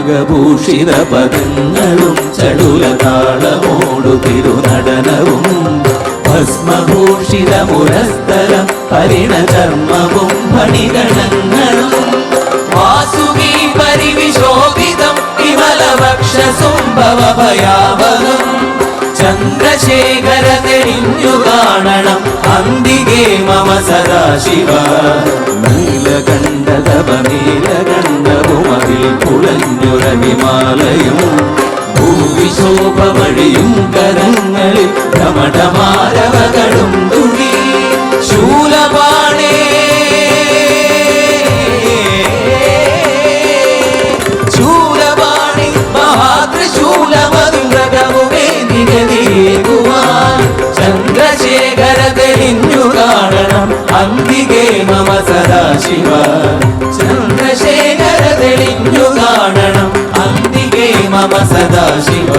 നാഗഭൂഷിത പദങ്ങളും ചടുലതാളമോടു തിരുനടനവും ഭസ്മഭൂഷിത മുരസ്ഥലം പരിണചർമ്മവും ഫണിഗണങ്ങളും വാസുകി പരിവിശോഭിതം വിമലവക്ഷസുംഭവഭയാവകം ചന്ദ്രശേഖര തെളിഞ്ഞു കാണണം അന്തികേ മമ സദാശിവ നീലകണ്ഠതപനീലകണ്ഠവുമതിൽ കുളഞ്ഞുരവിമാലയും ഭൂവിശോഭമഴിയും കരങ്ങളിൽ ധമഠമാരവകളും തുടി ശൂലപാണേ ശൂലപാണി മഹാത്രിശൂലമന്ത്രകവുമേ നിഗതിയേകുവാൻ ചന്ദ്രശേഖര തെളിഞ്ഞു കാണണം അന്തികേ മമ സദാശിവ ചന്ദ്രശേഖര തെളിഞ്ഞു കാണണം അന്തികേ മമ സദാശിവ